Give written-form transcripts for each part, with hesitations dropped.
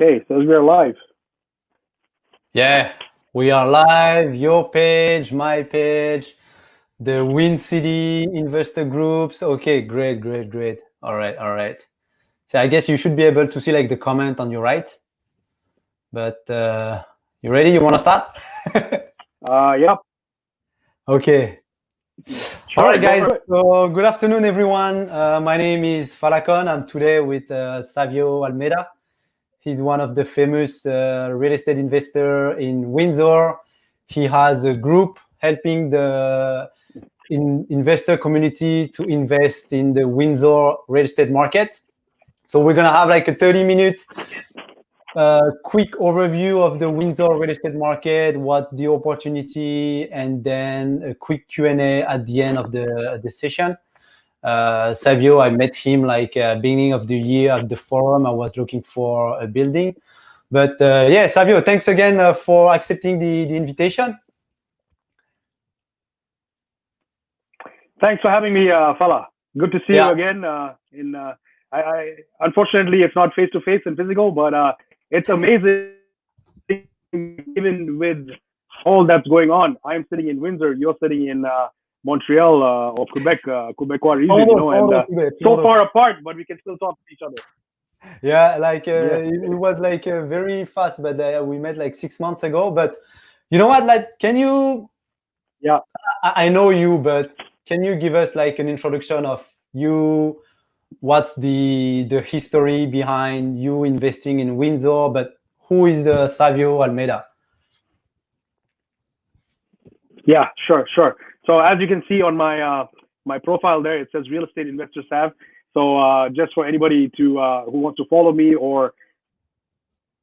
Okay, so we're live. Yeah, we are live. Your page, my page, the Win City investor groups. Okay, great, great, great. All right, all right. So I guess you should be able to see like the comment on your right. But you ready? You want to start? Yeah, Okay. All sure, right, go guys. for it. So good afternoon, everyone. My name is Falcon. I'm today with Savio Almeida. He's one of the famous real estate investor in Windsor. He has a group helping the investor community to invest in the Windsor real estate market. So we're gonna have like a 30-minute quick overview of the Windsor real estate market, what's the opportunity, and then a quick Q&A at the end of the session. Savio, I met him like beginning of the year at the forum. I was looking for a building. But yeah, Savio, thanks again for accepting the invitation. Thanks for having me, fella. Good to see you Yeah. again. I unfortunately it's not face to face and physical, but it's amazing even with all that's going on. I'm sitting in Windsor, you're sitting in Montreal or Quebec, Quebecois region, and so far apart, but we can still talk to each other. Yeah, like Yes. it was like very fast, but we met like 6 months ago. But you know what? Like, can you? Yeah. I know you, but can you give us like an introduction of you? What's the history behind you investing in Windsor? But who is the Savio Almeida? Yeah, sure. So as you can see on my profile there, it says Real Estate Investor Sav. So just for anybody to who wants to follow me or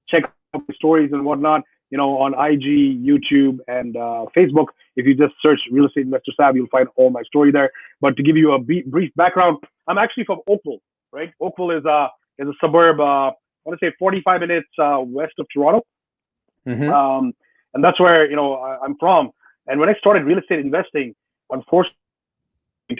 check out the stories and whatnot, on IG, YouTube, and Facebook. If you just search Real Estate Investor Sav, you'll find all my story there. But to give you a brief background, I'm actually from Oakville, right? Oakville is a suburb. I want to say 45 minutes west of Toronto, and that's where I'm from. And when I started real estate investing, unfortunately, it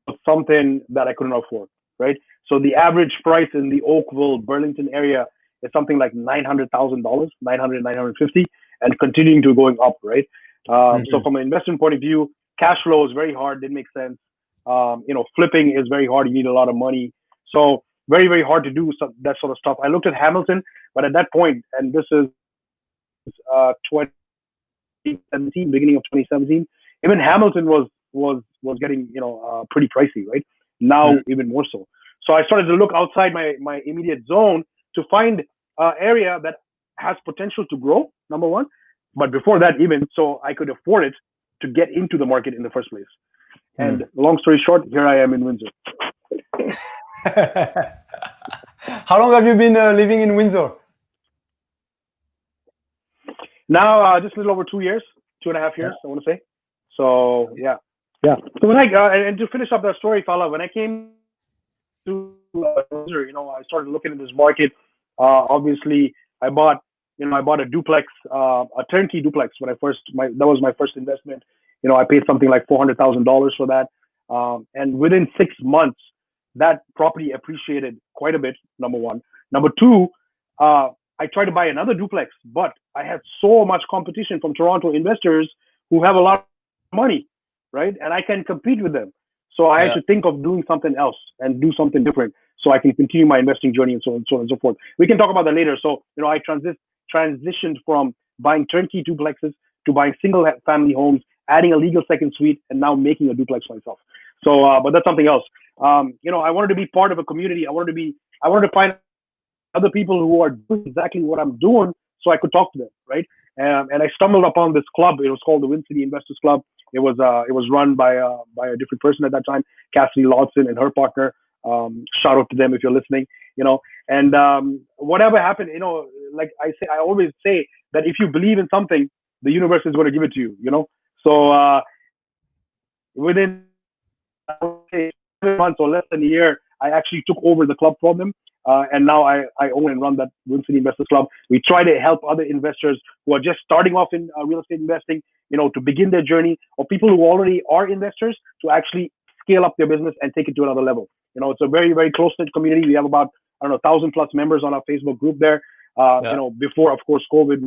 was something that I couldn't afford, right? So the average price in the Oakville, Burlington area is something like $900,000, 950, and continuing to going up, right? So from an investment point of view, cash flow is very hard. Didn't make sense. Flipping is very hard. You need a lot of money. So very, very hard to do that sort of stuff. I looked at Hamilton, but at that point, and this is 2017, beginning of 2017, even Hamilton was getting pretty pricey, right? Now even more so. So I started to look outside my immediate zone to find an area that has potential to grow. Number one, but before that, even so, I could afford it to get into the market in the first place. And long story short, here I am in Windsor. How long have you been living in Windsor? Now, just a little over 2 years, 2.5 years, I want to say. So yeah. So when and to finish up that story, fella, when I came to Windsor, I started looking at this market. Obviously, I bought a duplex, a turnkey duplex when that was my first investment. I paid something like $400,000 for that, and within 6 months, that property appreciated quite a bit. Number one. Number two, I tried to buy another duplex, but I had so much competition from Toronto investors who have a lot of money, right? And I can compete with them. So I had to think of doing something else and do something different so I can continue my investing journey and so on and so forth. We can talk about that later. So, I transitioned from buying turnkey duplexes to buying single family homes, adding a legal second suite, and now making a duplex myself. So, but that's something else. I wanted to be part of a community. I wanted to find other people who are doing exactly what I'm doing so I could talk to them, right? And I stumbled upon this club. It was called the Win City Investors Club. It was run by a different person at that time, Cassidy Lawson and her partner. Shout out to them if you're listening. And whatever happened, like I always say that if you believe in something, the universe is going to give it to you. So within 7 months or less than a year, I actually took over the club from them. And now I own and run that Win City Investors Club. We try to help other investors who are just starting off in real estate investing, to begin their journey, or people who already are investors to actually scale up their business and take it to another level. It's a very, very close-knit community. We have about, 1,000+ members on our Facebook group there. Before, of course, COVID,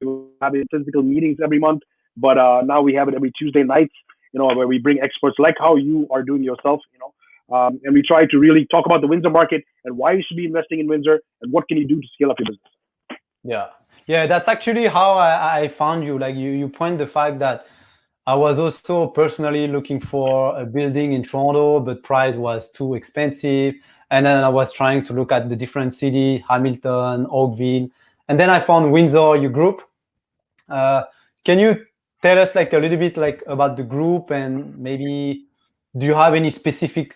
we were having physical meetings every month, but now we have it every Tuesday nights, where we bring experts like how you are doing yourself, and we try to really talk about the Windsor market and why you should be investing in Windsor and what can you do to scale up your business. Yeah, that's actually how I found you. Like you point the fact that I was also personally looking for a building in Toronto, but price was too expensive. And then I was trying to look at the different city, Hamilton, Oakville, and then I found Windsor, your group. Can you tell us like a little bit like about the group, and maybe do you have any specific,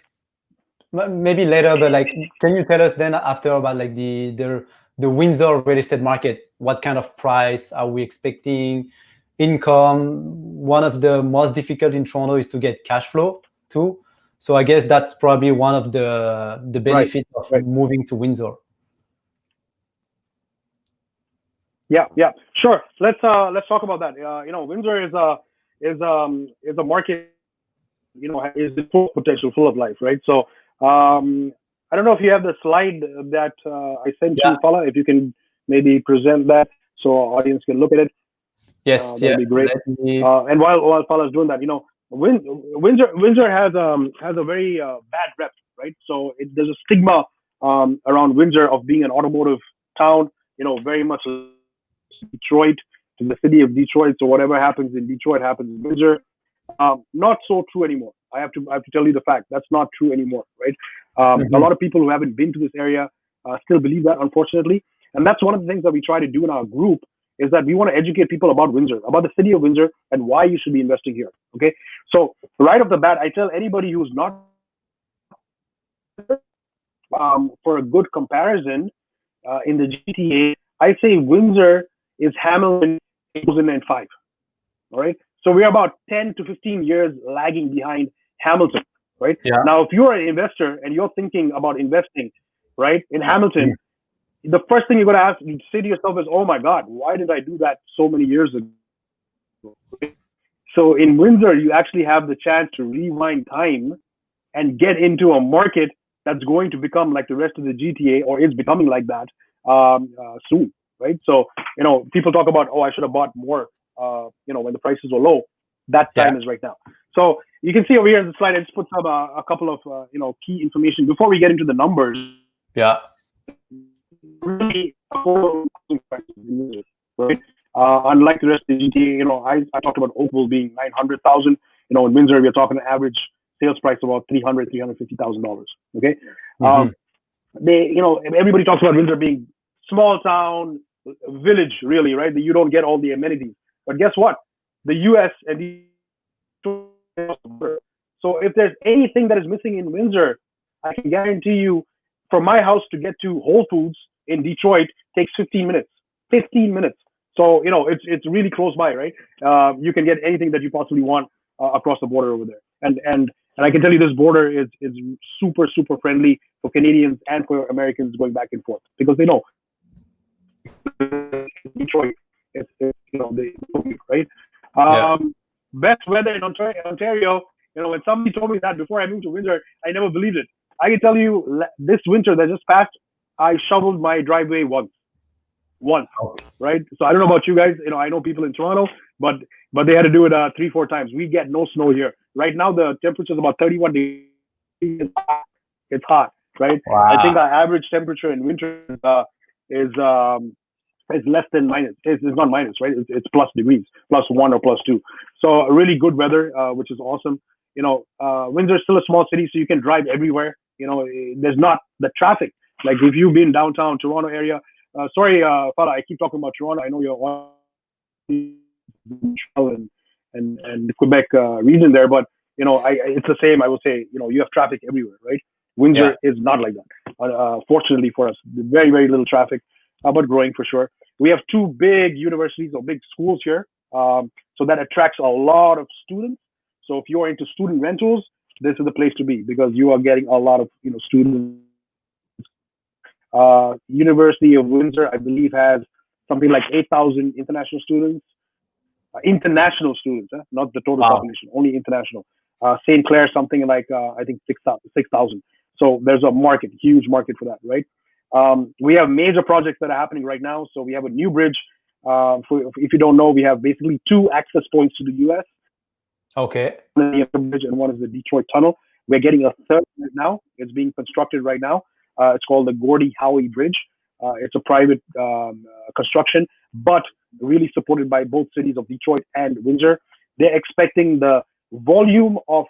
maybe later, but like can you tell us then after about like the Windsor real estate market? What kind of price are we expecting? Income. One of the most difficult in Toronto is to get cash flow too. So I guess that's probably one of the benefits of moving to Windsor. Yeah, sure. Let's talk about that. Windsor is a market, is full of potential, full of life, right? So I don't know if you have the slide that I sent you, Fala. If you can maybe present that so our audience can look at it. Yes, that'd be great. And while Fala's doing that, Windsor has a very bad rep, right? So there's a stigma around Windsor of being an automotive town. Very much Detroit, to the city of Detroit. So whatever happens in Detroit happens in Windsor. Not so true anymore. I have to tell you the fact that's not true anymore, right? A lot of people who haven't been to this area still believe that, unfortunately. And that's one of the things that we try to do in our group, is that we want to educate people about Windsor, about the city of Windsor, and why you should be investing here. Okay, so right off the bat, I tell anybody who's not for a good comparison in the GTA, I say Windsor is Hamilton 2005. All right, so we're about 10 to 15 years lagging behind Hamilton. Right now, if you're an investor and you're thinking about investing, right, in Hamilton, the first thing you're going to say to yourself is, oh my God, why did I do that so many years ago? So in Windsor, you actually have the chance to rewind time and get into a market that's going to become like the rest of the GTA, or is becoming like that soon, right? So, people talk about, oh, I should have bought more, when the prices were low. That time is right now. So you can see over here in the slide, I just put some, a couple of, key information before we get into the numbers. Yeah. Really, right? Unlike the rest of the GTA, I talked about Oakville being 900,000. In Windsor, we're talking an average sales price of about $350,000. Okay, everybody talks about Windsor being small town, village, really, right? That you don't get all the amenities. But guess what? The U.S. and so if there's anything that is missing in Windsor, I can guarantee you, from my house to get to Whole Foods in Detroit takes 15 minutes. 15 minutes. So, it's really close by, right? You can get anything that you possibly want across the border over there. And I can tell you this border is super, super friendly for Canadians and for Americans going back and forth, because they know Detroit, it's right? Best weather in Ontario, when somebody told me that before I moved to Windsor, I never believed it. I can tell you, this winter that just passed, I shoveled my driveway once, right? So I don't know about you guys. I know people in Toronto, but they had to do it 3-4 times. We get no snow here. Right now, the temperature is about 31 degrees. It's hot, right? Wow. I think our average temperature in winter is less than minus. It's not minus, right? It's plus degrees, +1 or +2. So really good weather, which is awesome. Windsor is still a small city, so you can drive everywhere. There's not the traffic. Like if you've been downtown Toronto area, sorry, Fala, I keep talking about Toronto. I know you're on and the Quebec region there, but it's the same. I will say, you have traffic everywhere, right? Windsor is not like that. Fortunately for us, very, very little traffic, but growing for sure. We have 2 big universities or big schools here, so that attracts a lot of students. So if you're into student rentals, this is the place to be, because you are getting a lot of students. University of Windsor, I believe, has something like 8,000 international students. Not the total population, only international. St. Clair, something like I think 6,000. So there's a huge market for that, right? We have major projects that are happening right now. So we have a new bridge. If you don't know, we have basically two access points to the U.S. Okay. One is the bridge and one is the Detroit Tunnel. We're getting a third right now. It's being constructed right now. It's called the Gordie Howe Bridge. It's a private construction, but really supported by both cities of Detroit and Windsor. They're expecting the volume of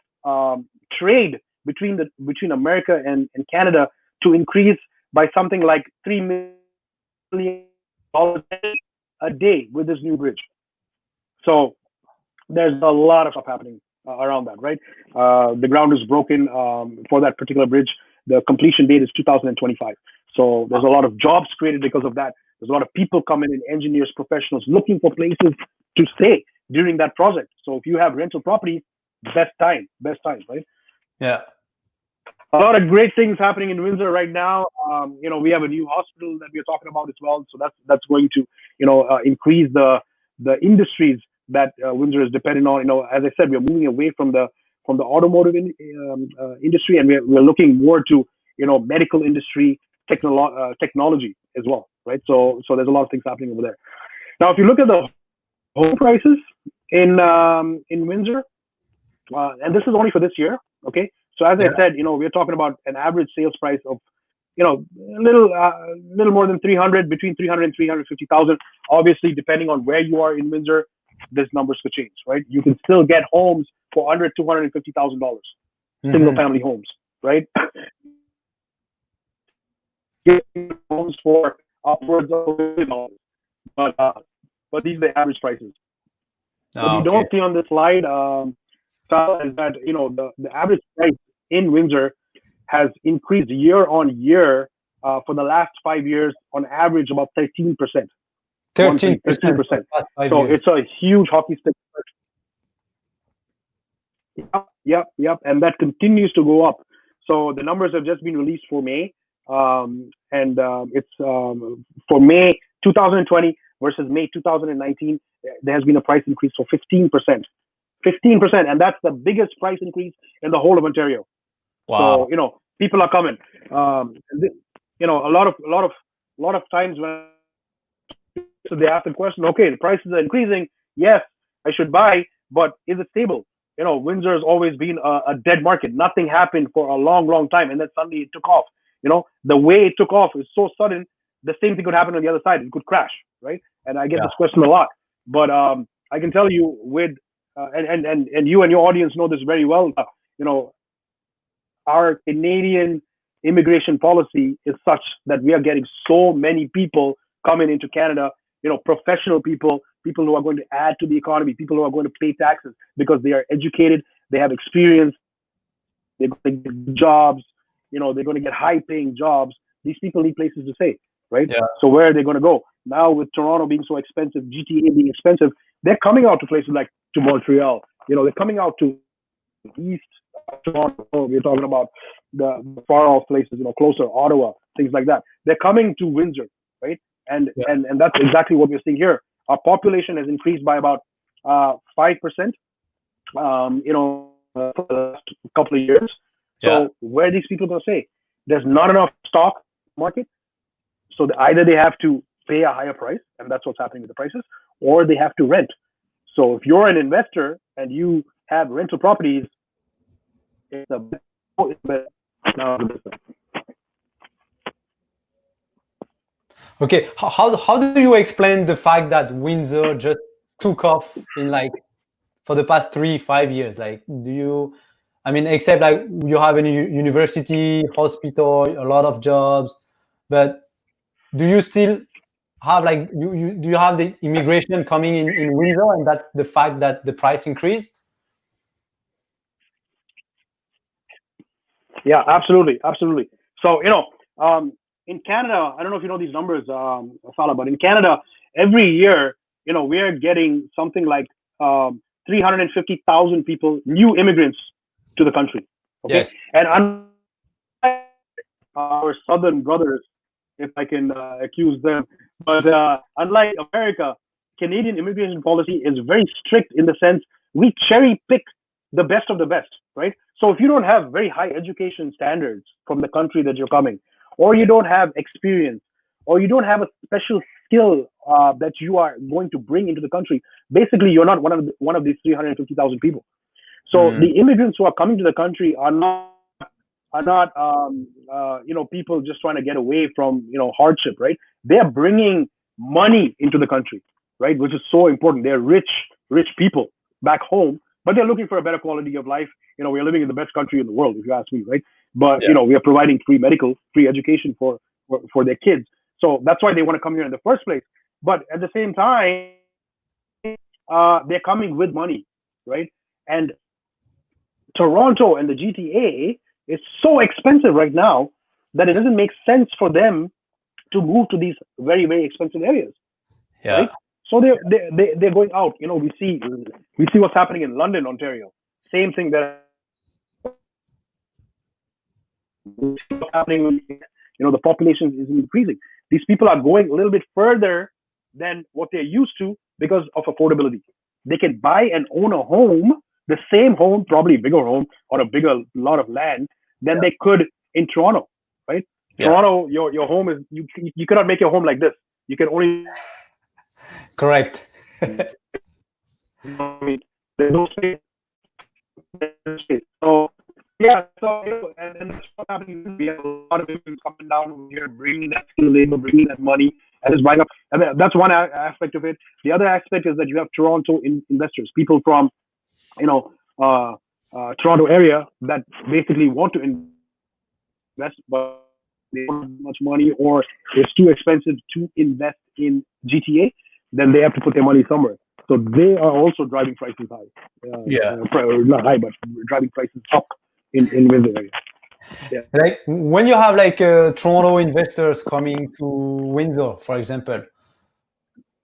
trade between America and Canada to increase by something like $3 million a day with this new bridge. So there's a lot of stuff happening around that, right? The ground is broken for that particular bridge. The completion date is 2025. So there's a lot of jobs created because of that. There's a lot of people coming in, engineers, professionals, looking for places to stay during that project. So if you have rental property, best time, right? Yeah. A lot of great things happening in Windsor right now. We have a new hospital that we're talking about as well. So that's going to, increase the industries that Windsor is dependent on. As I said, we're moving away from the automotive industry, and we're looking more to, medical industry, technology as well, right? So there's a lot of things happening over there. Now, if you look at the home prices in Windsor, and this is only for this year, okay? So as I said, we're talking about an average sales price of, a little more than 300, between 300 and 350,000. Obviously, depending on where you are in Windsor, these numbers could change, right? You can still get homes for under $250,000, single family homes, right? Homes for upwards of $1 million, but these are the average prices. What you don't see on this slide, is that the average price in Windsor has increased year on year for the last 5 years, on average about 13%. 13%. So it's a huge hockey stick. Yep, and that continues to go up. So the numbers have just been released for May, and it's for May 2020 versus May 2019. There has been a price increase for 15%. 15%, and that's the biggest price increase in the whole of Ontario. Wow. So people are coming. A lot of times when they ask the question, okay, the prices are increasing. Yes, I should buy, but is it stable? Windsor has always been a dead market. Nothing happened for a long, long time, and then suddenly it took off. The way it took off is so sudden. The same thing could happen on the other side. It could crash, right? And I get this question a lot, but I can tell you with and you and your audience know this very well. Our Canadian immigration policy is such that we are getting so many people coming into Canada, professional people who are going to add to the economy, people who are going to pay taxes because they are educated, they have experience, they're going to get jobs, they're going to get high-paying jobs. These people need places to stay, right? Yeah. So where are they going to go? Now with Toronto being so expensive, GTA being expensive, they're coming out to places like to Montreal. They're coming out to East Toronto. We're talking about the far off places, closer, Ottawa, things like that. They're coming to Windsor, right? And that's exactly what we're seeing here. Our population has increased by about 5%, for the last couple of years. So where are these people going to stay? There's not enough stock market. So either they have to pay a higher price, and that's what's happening with the prices, or they have to rent. So if you're an investor and you have rental properties, it's a bit now. Okay, how do you explain the fact that Windsor just took off in for the past 3-5 years? Except you have a university, hospital, a lot of jobs, but do you still have do you have the immigration coming in Windsor, and that's the fact that the price increased? Yeah, absolutely. So in Canada, I don't know if you know these numbers, Fala, but in Canada, every year, we are getting something like 350,000 people, new immigrants to the country. Okay, yes. And our southern brothers, if I can accuse them, but unlike America, Canadian immigration policy is very strict in the sense we cherry pick the best of the best, right? So if you don't have very high education standards from the country that you're coming, or you don't have experience, or you don't have a special skill that you are going to bring into the country, basically you're not one of these 350,000 people. So the immigrants who are coming to the country are not people just trying to get away from hardship, right? They're bringing money into the country, right? Which is so important. They're rich people back home, but they're looking for a better quality of life. We're living in the best country in the world, if you ask me, right? But we are providing free medical, free education for their kids. So that's why they want to come here in the first place. But at the same time, they're coming with money, right? And Toronto and the GTA is so expensive right now that it doesn't make sense for them to move to these very, very expensive areas, right? So they're going out. We see what's happening in London, Ontario. Same thing that what's happening. The population is increasing. These people are going a little bit further than what they're used to because of affordability. They can buy and own a home, the same home, probably a bigger home or a bigger lot of land than they could in Toronto, right? Toronto, your home is you cannot make your home like this. You can only correct. there's no space. So yeah, and that's what's happening. We have a lot of people coming down here, bringing that skilled labor, bringing that money, and it's buying up. And that's one aspect of it. The other aspect is that you have Toronto investors, people from Toronto area that basically want to invest, but they don't have much money, or it's too expensive to invest in GTA. Then they have to put their money somewhere. So they are also driving prices high. Not high, but driving prices up in Windsor area. Yeah. Like when you have Toronto investors coming to Windsor, for example,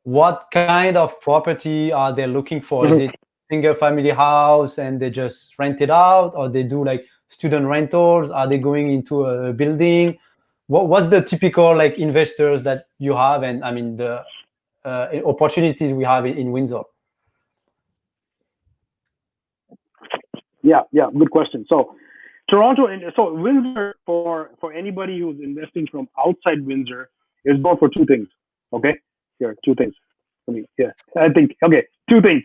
what kind of property are they looking for? Is it single family house and they just rent it out, or they do student rentals? Are they going into a building? What's the typical investors that you have, and I mean the opportunities we have in Windsor? Yeah, good question. So Toronto, so Windsor, for anybody who's investing from outside Windsor, is known for two things. Okay, here, two things. I think two things.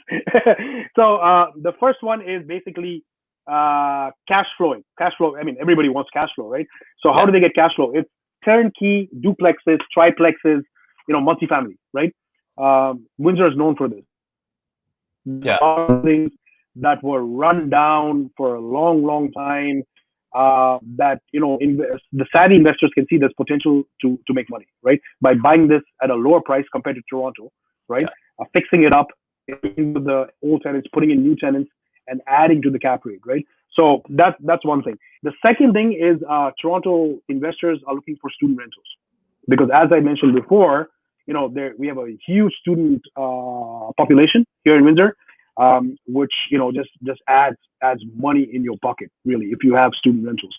So the first one is basically cash flow. I mean, everybody wants cash flow, right? So how do they get cash flow? It's turnkey duplexes, triplexes, multifamily, right? Windsor is known for this. Things that were run down for a long time. That the savvy investors can see there's potential to make money, right? By buying this at a lower price compared to Toronto, right? Fixing it up into the old tenants, putting in new tenants, and adding to the cap rate, right? So that's one thing. The second thing is Toronto investors are looking for student rentals, because as I mentioned before, we have a huge student population here in Windsor, which just adds money in your pocket, really, if you have student rentals.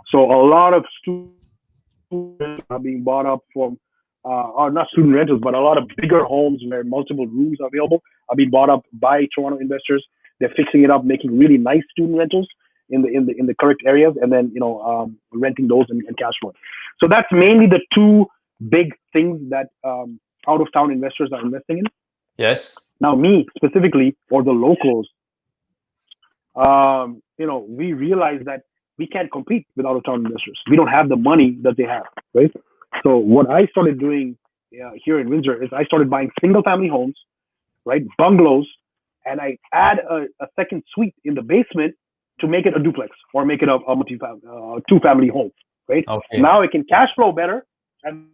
So a lot of student are being bought up from, or not student rentals, but a lot of bigger homes where multiple rooms are available are being bought up by Toronto investors. They're fixing it up, making really nice student rentals in the correct areas, and then renting those and cash flow. So that's mainly the two big things that out of town investors are investing in. Yes. Now, me specifically, or the locals, we realize that we can't compete with out of town investors. We don't have the money that they have, right? So what I started doing here in Windsor is I started buying single family homes, right, bungalows, and I add a second suite in the basement to make it a duplex or make it a two family home, right? Okay. Now it can cash flow better, and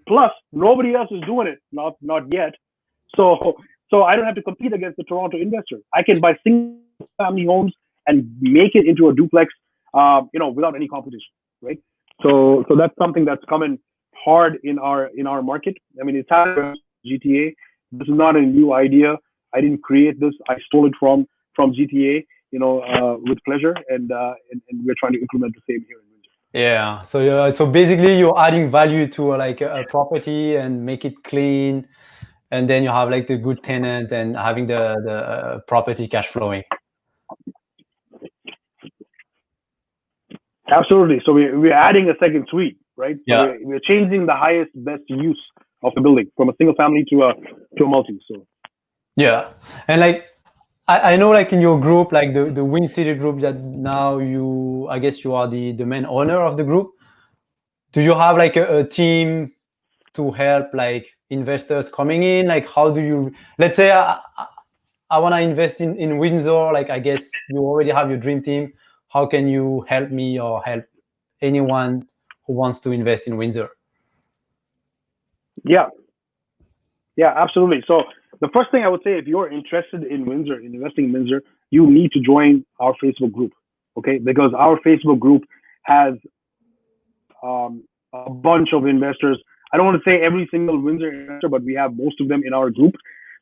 plus nobody else is doing it, not yet. So I don't have to compete against the Toronto investor. I can buy single family homes and make it into a duplex, without any competition, right? So that's something that's coming hard in our market. I mean, it's happening GTA. This is not a new idea. I didn't create this. I stole it from GTA, with pleasure, and we're trying to implement the same here in Windsor. Yeah. So basically, you're adding value to a property and make it clean, and then you have the good tenant and having the property cash flowing. Absolutely. So we're adding a second suite, right? So Yeah. we're changing the highest best use of the building from a single family to a multi. So Yeah. And like I know like in your group, like the Win City group that now I guess you are the main owner of the group. Do you have like a team to help like investors coming in? Like how do you, let's say I want to invest in Windsor, like I guess you already have your dream team. How can you help me or help anyone who wants to invest in Windsor? yeah, yeah, absolutely. So the first thing I would say, if you're interested in Windsor, in investing in Windsor, you need to join our Facebook group, okay? Because our Facebook group has a bunch of investors. I don't want to say every single Windsor investor, but we have most of them in our group.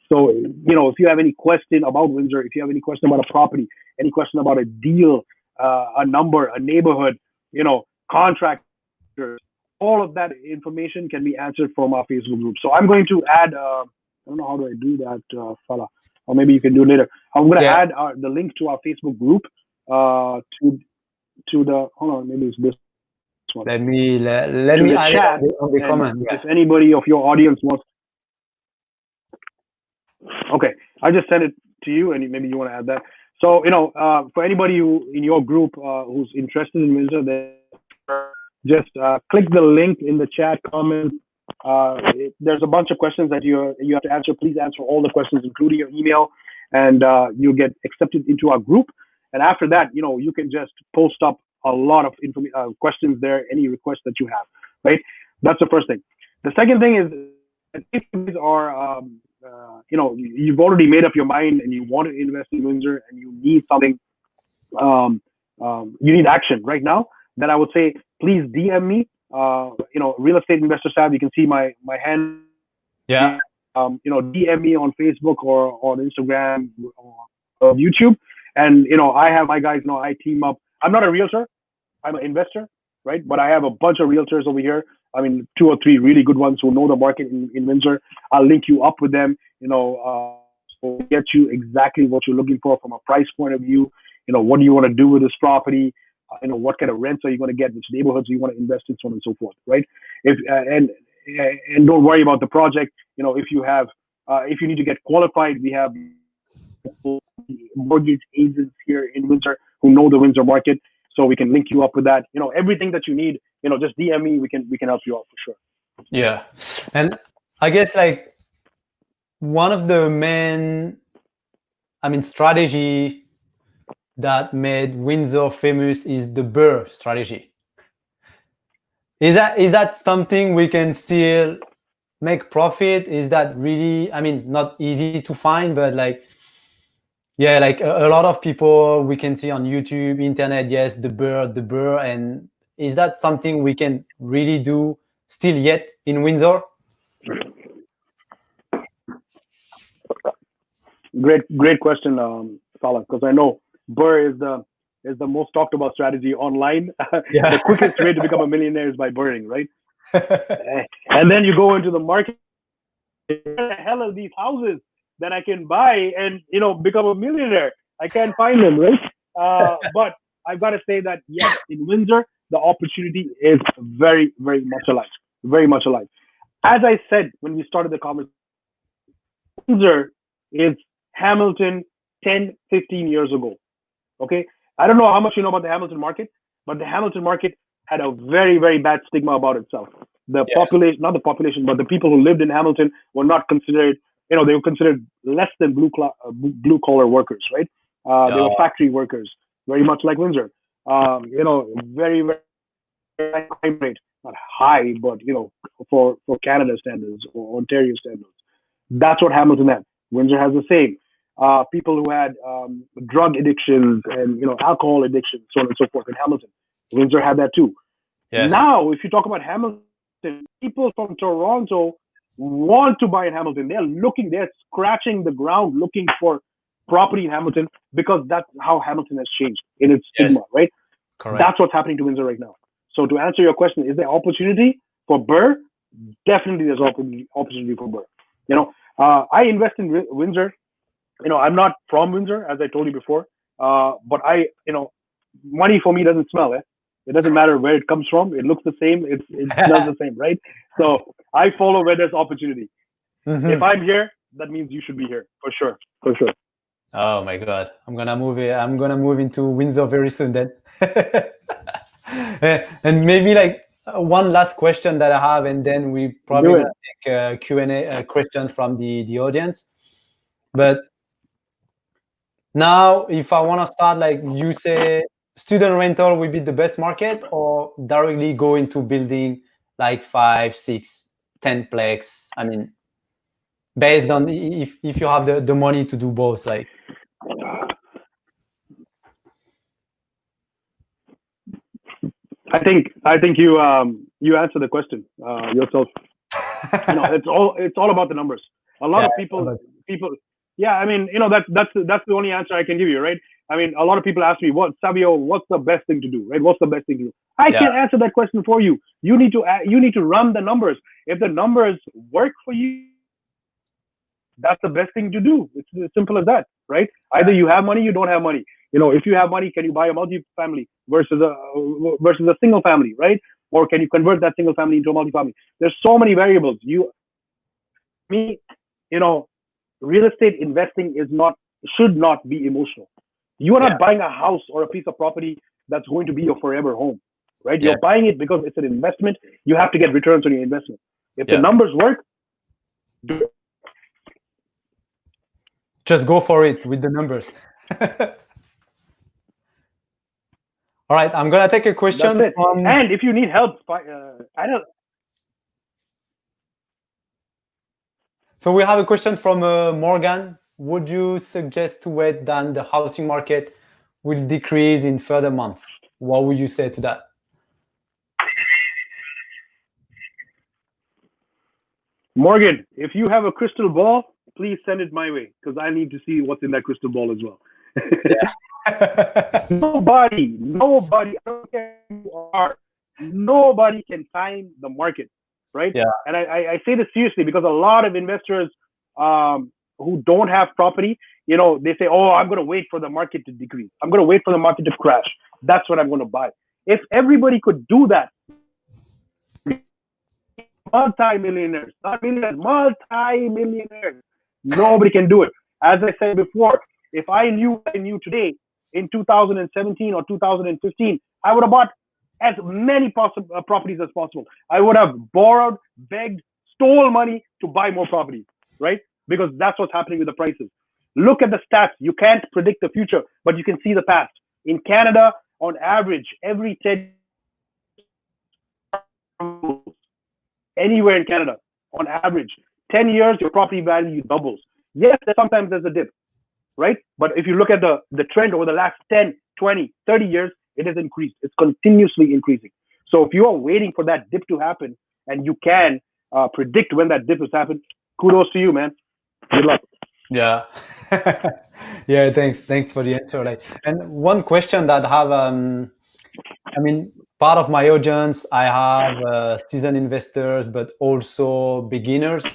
So, if you have any question about Windsor, if you have any question about a property, any question about a deal, a number, a neighborhood, contractors, all of that information can be answered from our Facebook group. So I'm going to add, I don't know how do I do that, Fala, or maybe you can do it later. I'm going to Yeah. add the link to our Facebook group to the, hold on, maybe it's this one, Let to me the add it chat. on the And comment. if anybody of your audience wants, okay, I just sent it to you, and maybe you want to add that. So, for anybody who in your group who's interested in Windsor, just click the link in the chat comment. There's a bunch of questions that you have to answer. Please answer all the questions, including your email, and you'll get accepted into our group. And after that, you can just post up a lot of questions there, any requests that you have. Right? That's the first thing. The second thing is, if you are, you've already made up your mind and you want to invest in Windsor and you need something, you need action right now, then I would say please DM me. Real estate investor Sav. You can see my hand. Yeah. DM me on Facebook or on Instagram or YouTube, and I have my guys. I team up. I'm not a realtor. I'm an investor, right? But I have a bunch of realtors over here. I mean, 2 or 3 really good ones who know the market in Windsor. I'll link you up with them. So get you exactly what you're looking for from a price point of view. What do you want to do with this property? What kind of rents are you going to get? Which neighborhoods you want to invest in, so on and so forth, right? If and don't worry about the project. If you need to get qualified, we have mortgage agents here in Windsor who know the Windsor market, so we can link you up with that. Everything that you need. Just DM me. We can help you out for sure. Yeah. And I guess like one of the main, strategy that made Windsor famous is the BRRR strategy. Is that something we can still make profit? Is that really, not easy to find, but like, yeah, like a lot of people we can see on YouTube, internet, yes, the BRRR. And is that something we can really do still yet in Windsor? Great question, Fala, because I know BRRR is the most talked about strategy online. Yeah. The quickest way to become a millionaire is by BRRRing, right? And then you go into the market. Where the hell are these houses that I can buy and become a millionaire? I can't find them, right? But I've got to say that yes, in Windsor, the opportunity is very, very much alive. Very much alive. As I said when we started the conversation, Windsor is Hamilton 10, 15 years ago. Okay. I don't know how much you know about the Hamilton market, but the Hamilton market had a very, very bad stigma about itself. The population, not the population, but the people who lived in Hamilton were not considered, they were considered less than blue collar workers, right? They were factory workers, very much like Windsor. Very, very high crime rate, not high, but for Canada standards or Ontario standards. That's what Hamilton had. Windsor has the same. People who had drug addictions and alcohol addictions, so on and so forth in Hamilton. Windsor had that too. Yes. Now, if you talk about Hamilton, people from Toronto want to buy in Hamilton. They're scratching the ground looking for property in Hamilton because that's how Hamilton has changed in its stigma, right? Correct. That's what's happening to Windsor right now. So to answer your question, is there opportunity for BRRRR? Definitely there's opportunity for BRRRR. I invest in Windsor. I'm not from Windsor, as I told you before. But money for me doesn't smell. It doesn't matter where it comes from. It looks the same. It smells the same, right? So I follow where there's opportunity. If I'm here, that means you should be here for sure. For sure. Oh my God, I'm gonna move into Windsor very soon then. And maybe like one last question that I have, and then we probably gonna take a Q&A question from the audience. But now, if I want to start, like you say, student rental will be the best market, or directly go into building like 5, 6, 10 plex. I mean, based on if you have the money to do both, like. I think you answered the question yourself. It's all about the numbers. A lot of people, yeah. I mean, that's the only answer I can give you, right? I mean, a lot of people ask me, Savio, what's the best thing to do, right? What's the best thing to do? I can't answer that question for you. You need to run the numbers. If the numbers work for you, that's the best thing to do. It's as simple as that, right? Either you have money, you don't have money. If you have money, can you buy a multi-family versus a single family, right? Or can you convert that single family into a multi-family? There's so many variables. Real estate investing should not be emotional. You are not buying a house or a piece of property that's going to be your forever home, right? You're buying it because it's an investment. You have to get returns on your investment. If the numbers work, do it. Just go for it with the numbers. All right, I'm gonna take a question from. And if you need help, I don't. So we have a question from Morgan. Would you suggest to wait that the housing market will decrease in further months? What would you say to that? Morgan, if you have a crystal ball, please send it my way, because I need to see what's in that crystal ball as well. Nobody, I don't care who you are, nobody can time the market, right? Yeah. And I say this seriously because a lot of investors who don't have property, they say, oh, I'm going to wait for the market to decrease. I'm going to wait for the market to crash. That's what I'm going to buy. If everybody could do that, multi-millionaires, not millionaires, multi-millionaires. Nobody can do it. As I said before, if I knew today in 2017 or 2015, I would have bought as many properties as possible. I would have borrowed, begged, stole money to buy more properties, right? Because that's what's happening with the prices. Look at the stats. You can't predict the future, but you can see the past. In Canada, on average, every 10 anywhere in Canada, on average, 10 years, your property value doubles. Yes, sometimes there's a dip, right? But if you look at the trend over the last 10, 20, 30 years, it has increased. It's continuously increasing. So if you are waiting for that dip to happen and you can predict when that dip has happened, kudos to you, man. Good luck. Yeah. Yeah, thanks for the answer. And one question that I have, part of my audience, I have seasoned investors, but also beginners.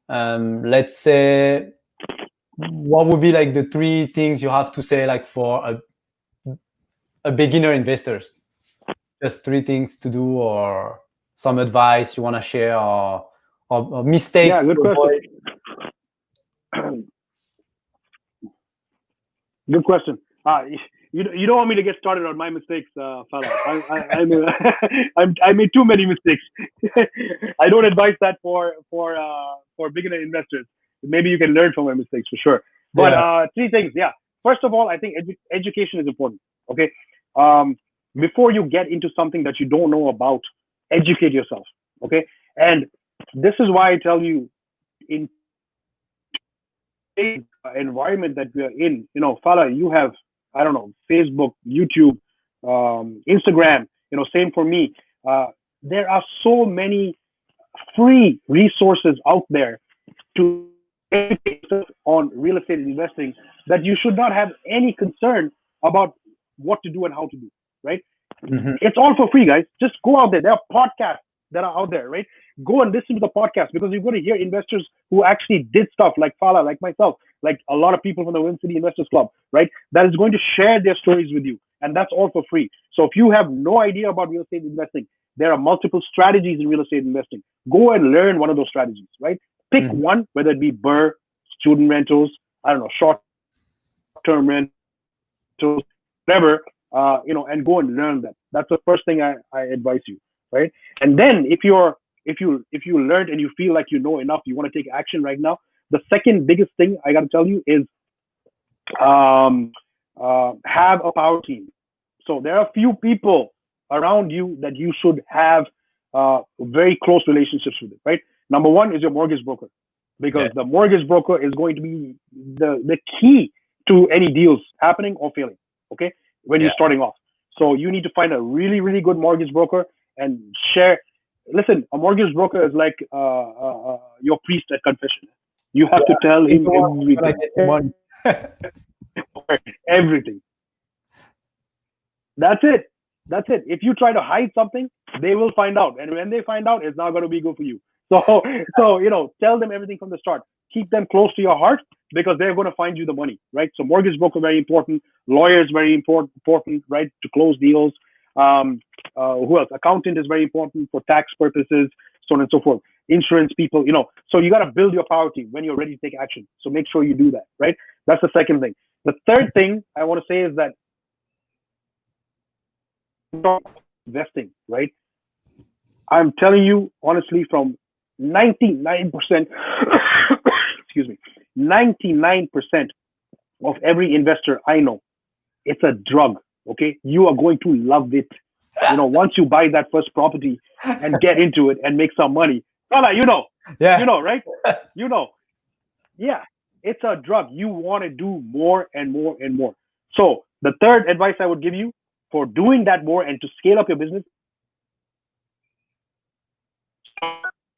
Let's say, what would be like the 3 things you have to say, like for a beginner investors? Just 3 things to do, or some advice you want to share, or mistakes. Yeah, good question. Good question. You don't want me to get started on my mistakes, fella. I made too many mistakes. I don't advise that for beginner investors. Maybe you can learn from my mistakes for sure. But 3 things. Yeah. First of all, I think education is important. Okay. Before you get into something that you don't know about, educate yourself. Okay. And this is why I tell you, in environment that we are in, fella, you have, I don't know, Facebook, YouTube, Instagram, same for me. There are so many free resources out there to educate on real estate investing that you should not have any concern about what to do and how to do, right? Mm-hmm. It's all for free, guys. Just go out there. There are podcasts that are out there, right? Go and listen to the podcast, because you're going to hear investors who actually did stuff, like Fala, like myself, like a lot of people from the Wind City Investors Club, right? That is going to share their stories with you. And that's all for free. So if you have no idea about real estate investing, there are multiple strategies in real estate investing. Go and learn one of those strategies, right? Pick one, whether it be BRRR, student rentals, I don't know, short-term rentals, whatever, and go and learn that. That's the first thing I advise you, right? And then if you learned and you feel like you know enough, you want to take action right now. The second biggest thing I got to tell you is have a power team. So there are a few people around you that you should have very close relationships with, right? Number one is your mortgage broker, because the mortgage broker is going to be the key to any deals happening or failing, okay, when you're starting off. So you need to find a really, really good mortgage broker and share. Listen, a mortgage broker is like your priest at confession. You have to tell him everything. Everything. That's it. That's it. If you try to hide something, they will find out. And when they find out, it's not going to be good for you. So tell them everything from the start. Keep them close to your heart, because they're going to find you the money, right? So mortgage broker, very important. Lawyers, very important, right, to close deals. Who else? Accountant is very important for tax purposes, so on and so forth. Insurance people, so you got to build your power team when you're ready to take action. So make sure you do that, right? That's the second thing. The third thing I want to say is that investing, right? I'm telling you honestly, from 99%, excuse me, 99% of every investor I know, it's a drug. Okay, you are going to love it. Once you buy that first property and get into it and make some money, right? Yeah, it's a drug. You want to do more and more and more. So the third advice I would give you for doing that more and to scale up your business,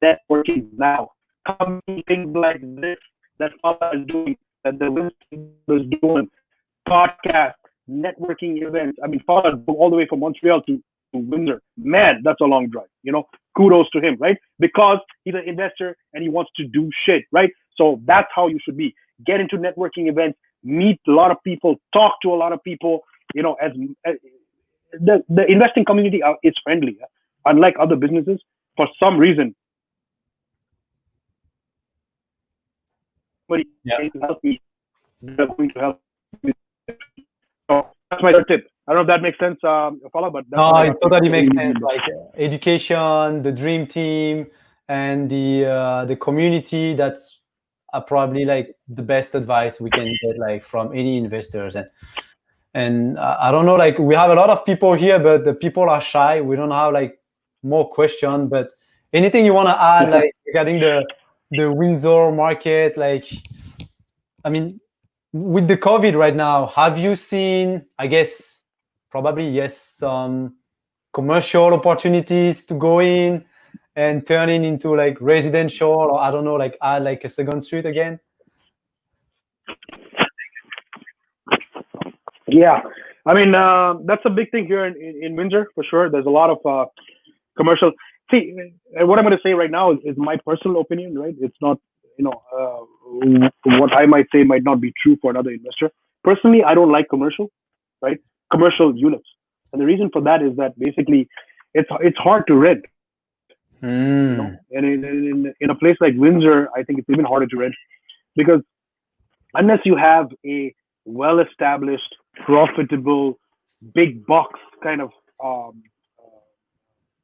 networking now. Come to things like this that Fala is doing, that the Windsor is doing, podcast, networking events. I mean, Fala all the way from Montreal to Windsor. Man, that's a long drive. Kudos to him, right? Because he's an investor and he wants to do shit, right? So that's how you should be. Get into networking events, meet a lot of people, talk to a lot of people. As the investing community is friendly, unlike other businesses. For some reason, but can help me. They're going to help me. So that's my third tip. I don't know if that makes sense, Fala, but that's no, it totally makes sense. Like education, the dream team, and the community. That's probably like the best advice we can get, like from any investors. And I don't know, like we have a lot of people here, but the people are shy. We don't have like more questions. But anything you want to add, like regarding the Windsor market, like, I mean, with the COVID right now, have you seen, I guess, probably yes, some commercial opportunities to go in and turn it into like residential, or I don't know, like add like a second street again? Yeah, I mean, that's a big thing here in Windsor for sure. There's a lot of commercial. See, what I'm going to say right now is my personal opinion, right? It's not, what I might say might not be true for another investor. Personally, I don't like commercial, right? Commercial units, and the reason for that is that basically, it's hard to rent. And in a place like Windsor, I think it's even harder to rent, because unless you have a well-established, profitable, big box kind of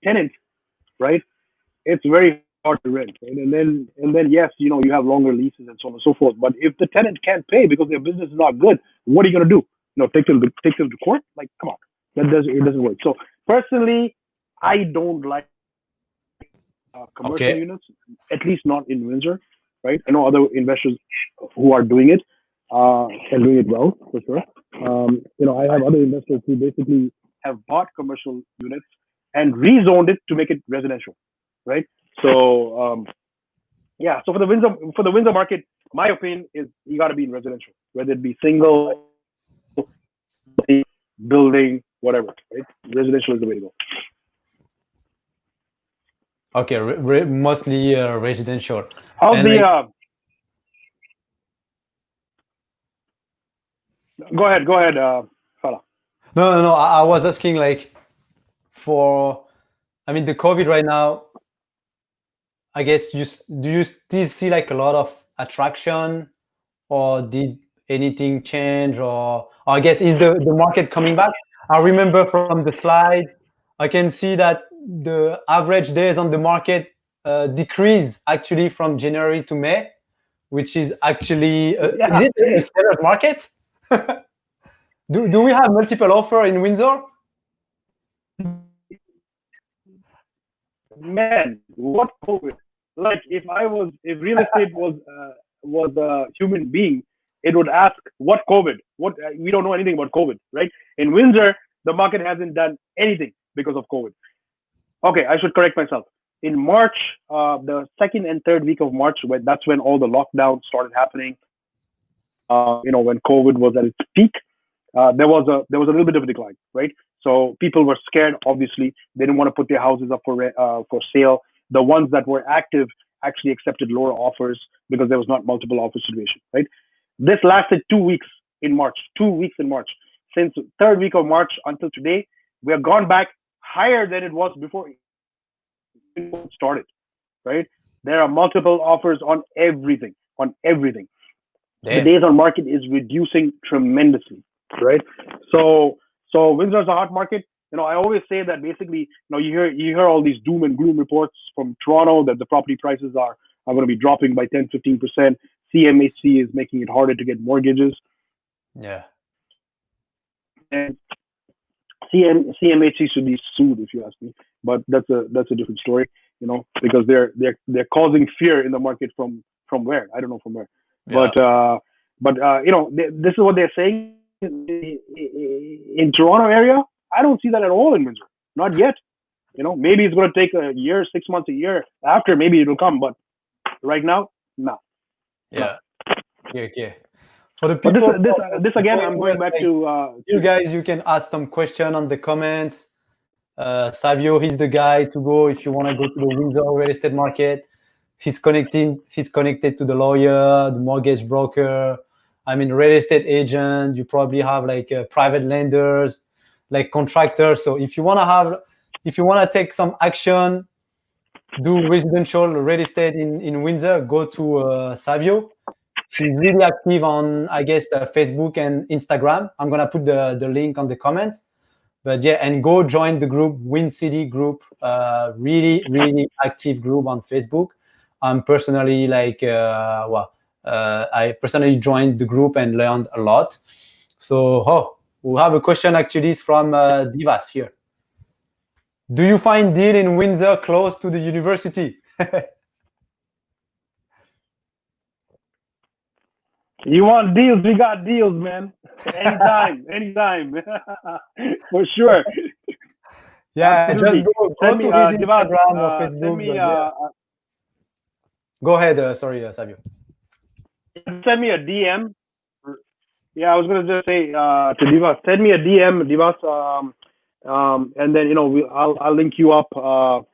tenant, right? It's very hard to rent, right? And then yes, you have longer leases and so on and so forth. But if the tenant can't pay because their business is not good, what are you going to do? Take them to court? Like, come on, it doesn't work. So personally, I don't like commercial units, at least not in Windsor, right? I know other investors who are doing it and doing it well, for sure. I have other investors who basically have bought commercial units and rezoned it to make it residential, right? So so for the Windsor market, my opinion is you got to be in residential, whether it be single, building, whatever, right? Residential is the way to go. Okay, mostly residential. How's the Go ahead, Fala. No. I was asking like for, I mean, the COVID right now, I guess do you still see like a lot of attraction, or did anything change, or I guess is the market coming back? I remember from the slide, I can see that the average days on the market decrease actually from January to May, which is actually is Yeah, it a seller's market? Do we have multiple offer in Windsor? man, what COVID? Like if real estate was a human being, it would ask what COVID. What we don't know anything about COVID, right? In Windsor, the market hasn't done anything because of COVID. Okay, I should correct myself. In March, the second and third week of March, that's when all the lockdowns started happening. When COVID was at its peak, there was a little bit of a decline, right? So people were scared. Obviously, they didn't want to put their houses up for sale. The ones that were active actually accepted lower offers because there was not multiple offer situation, right? This lasted 2 weeks in March. 2 weeks in March. Since third week of March until today, we have gone back higher than it was before it started, right? There are multiple offers on everything, on everything. The Damn. days on market is reducing tremendously, right? So Windsor's a hot market. I always say that basically, you hear all these doom and gloom reports from Toronto that the property prices are going to be dropping by 10-15%. CMHC is making it harder to get mortgages, Yeah. and CMHC should be sued if you ask me. But that's a different story, because they're causing fear in the market from where, I don't know from where. Yeah. But this is what they're saying in Toronto area. I don't see that at all in Windsor. Not yet. Maybe it's going to take a year, 6 months, a year after. Maybe it will come, but right now, no. Yeah. Okay. For the But people, this again, I'm going back to you guys. You can ask some question on the comments. Savio, he's the guy to go if you want to go to the Windsor real estate market. He's connected to the lawyer, the mortgage broker. I mean, real estate agent. You probably have like private lenders, like contractors. So if you want to take some action, do residential real estate in Windsor, go to Savio. He's really active on, I guess, Facebook and Instagram. I'm gonna put the link on the comments. But yeah, and go join the group, Win City group. Really, really active group on Facebook. I'm personally I personally joined the group and learned a lot. So, we have a question actually from Divas here. Do you find deal in Windsor close to the university? You want deals? We got deals, man. Anytime, for sure. Yeah, Absolutely. just go Send me, to his Divas, Instagram or send Facebook. me, Go ahead. Sorry, Savio. send me a DM. Yeah, I was gonna just say to Divas, send me a DM, Divas, and then I'll link you up. Call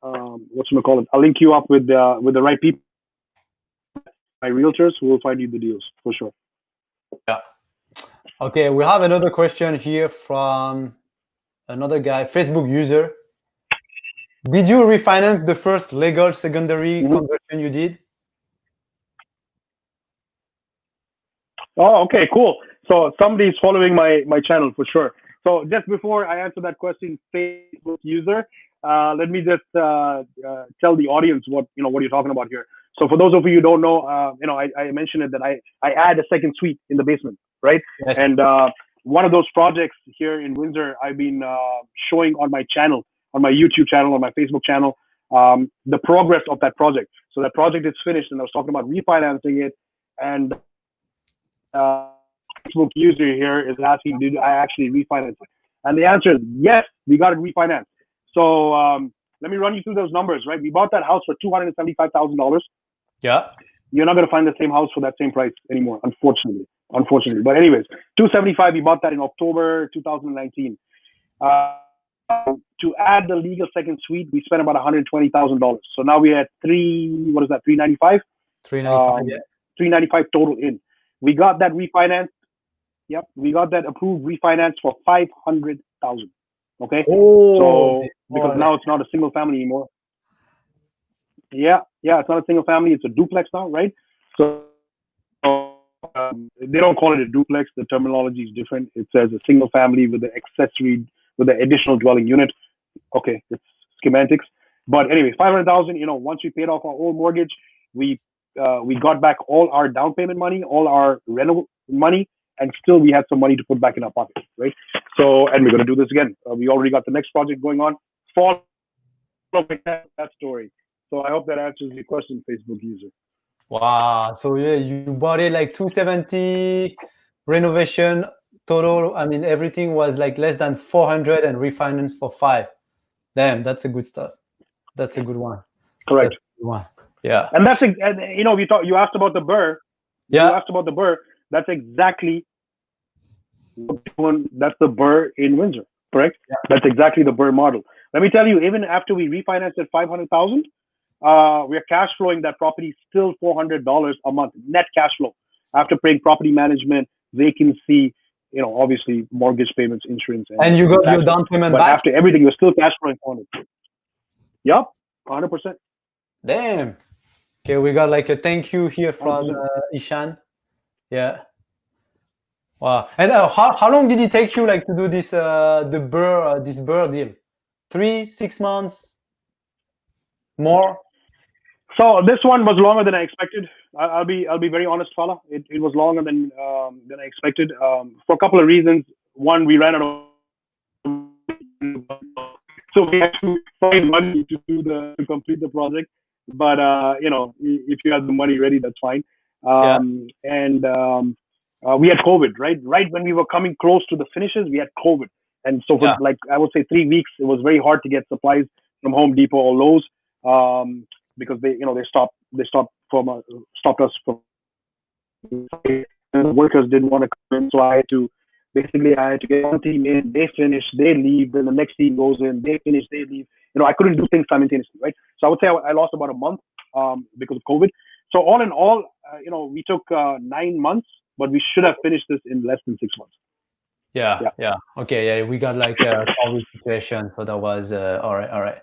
it? I'll link you up with the right people, my realtors, who will find you the deals for sure. Yeah. Okay, we have another question here from another guy, Facebook user. Did you refinance the first legal secondary conversion you did? Oh, okay, cool. So somebody's following my channel for sure. So just before I answer that question, Facebook user, let me just tell the audience what you're talking about here. So for those of you who don't know, I mentioned it that I add a second suite in the basement, right? Yes. And one of those projects here in Windsor, I've been showing on my channel, on my YouTube channel, on my Facebook channel, the progress of that project. So that project is finished, and I was talking about refinancing it, and Facebook user here is asking, did I actually refinance it? And the answer is yes, we got it refinanced. So let me run you through those numbers, right? We bought that house for $275,000. Yeah. You're not going to find the same house for that same price anymore, unfortunately. But anyways, 275. We bought that in October 2019. To add the legal second suite, we spent about $120,000. So now we're at $395. $395. Yeah. $395 total in. We got that refinanced Yep, we got that approved refinance for 500,000. Okay, Oh, so because oh, now it's not a single family anymore. Yeah, it's not a single family; it's a duplex now, right? So they don't call it a duplex. The terminology is different. It says a single family with the accessory with the additional dwelling unit. Okay, it's schematics. But anyway, 500,000. Once we paid off our old mortgage, we got back all our down payment money, all our rental money, and still we had some money to put back in our pocket, right? So, and we're gonna do this again. We already got the next project going on. Follow that story. So I hope that answers your question, Facebook user. wow. So yeah, you bought it like 270 renovation total. I mean, everything was like less than 400 and refinanced for 5. Damn, that's a good stuff. That's a good one. Correct. That's a good one. Yeah. And that's and you asked about the BRRR. You Yeah. asked about the BRRR. That's exactly that's the BRRR in Windsor, correct? Yeah. That's exactly the BRRR model. Let me tell you, even after we refinanced at 500,000, we're cash flowing that property still $400 a month net cash flow after paying property management, vacancy, obviously mortgage payments, insurance, And you got your taxes. down payment But back? after everything, we're still cash flowing 400. Yep, 100%. Damn. Okay, we got like a thank you here from 100%. Ishan. Yeah. Wow. And how long did it take you like to do this the BRRR this BRRR deal? 3, 6 months? More? So this one was longer than I expected. I'll be very honest, fella. It was longer than I expected for a couple of reasons. One, we ran out of so we had to find money to complete the project. But if you have the money ready, that's fine. And we had COVID, right? Right when we were coming close to the finishes, we had COVID, and so for like I would say 3 weeks, it was very hard to get supplies from Home Depot or Lowe's because they stopped us from and the workers didn't want to come in, so I had to get one team in, they finish, they leave, then the next team goes in, they finish, they leave. I couldn't do things simultaneously, right? So I would say I lost about a month because of COVID. So all in all, we took 9 months, but we should have finished this in less than 6 months. Yeah. Okay, yeah, we got like a COVID situation, so that was all right.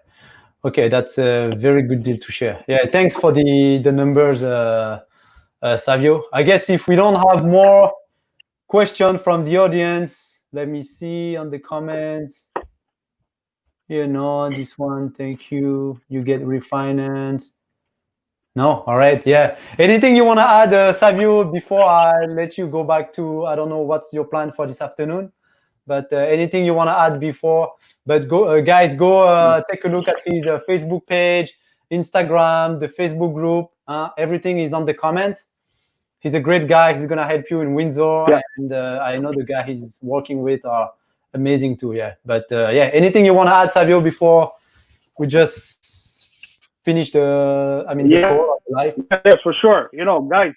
Okay, that's a very good deal to share. Yeah, thanks for the numbers, Savio. I guess if we don't have more question from the audience, let me see on the comments. This one, thank you. You get refinanced. No, all right, yeah. Anything you want to add, Savio, before I let you go back to, I don't know what's your plan for this afternoon, but anything you want to add before? But go, guys, go take a look at his Facebook page, Instagram, the Facebook group. Everything is on the comments. He's a great guy. He's gonna help you in Windsor, and I know the guy he's working with are amazing too. Yeah, but yeah, anything you want to add, Savio, before we just finish the call live? Yeah, for sure. Guys.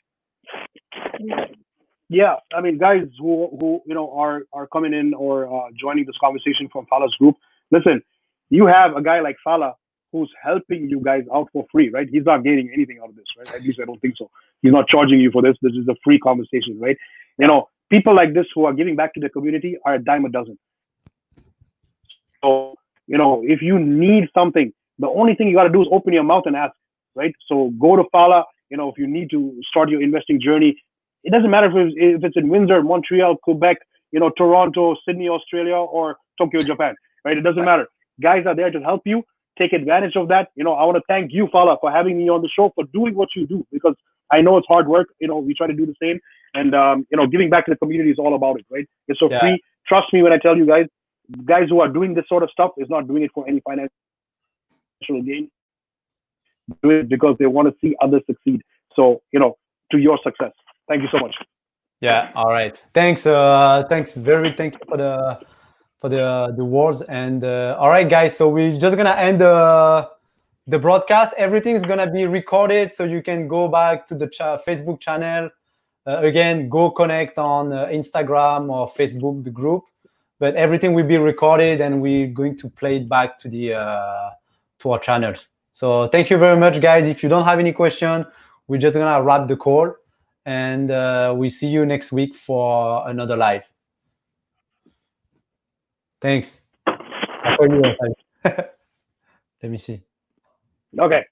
Yeah, I mean, guys who are coming in or joining this conversation from Fala's group. Listen, you have a guy like Fala who's helping you guys out for free, right? He's not gaining anything out of this, right? At least I don't think so. He's not charging you for this. This is a free conversation, right? People like this who are giving back to the community are a dime a dozen. So, if you need something, the only thing you got to do is open your mouth and ask, right? So go to Fala. If you need to start your investing journey, it doesn't matter if it's in Windsor, Montreal, Quebec, Toronto, Sydney, Australia, or Tokyo, Japan, right? It doesn't matter. Guys are there to help you. Take advantage of that. I want to thank you, Fala, for having me on the show, for doing what you do, because I know it's hard work. We try to do the same. And, giving back to the community is all about it, right? It's so free. Trust me when I tell you guys who are doing this sort of stuff is not doing it for any financial gain. Do it because they want to see others succeed. So, to your success. Thank you so much. Yeah. All right. Thanks. Thank you for the words. And all right, guys. So we're just gonna end the broadcast. Everything's gonna be recorded, so you can go back to the Facebook channel. Again, go connect on Instagram or Facebook, the group. But everything will be recorded, and we're going to play it back to to our channels. So thank you very much, guys. If you don't have any question, we're just gonna wrap the call. and we see you next week for another live. Thanks. I'll call you. Let me see. Okay.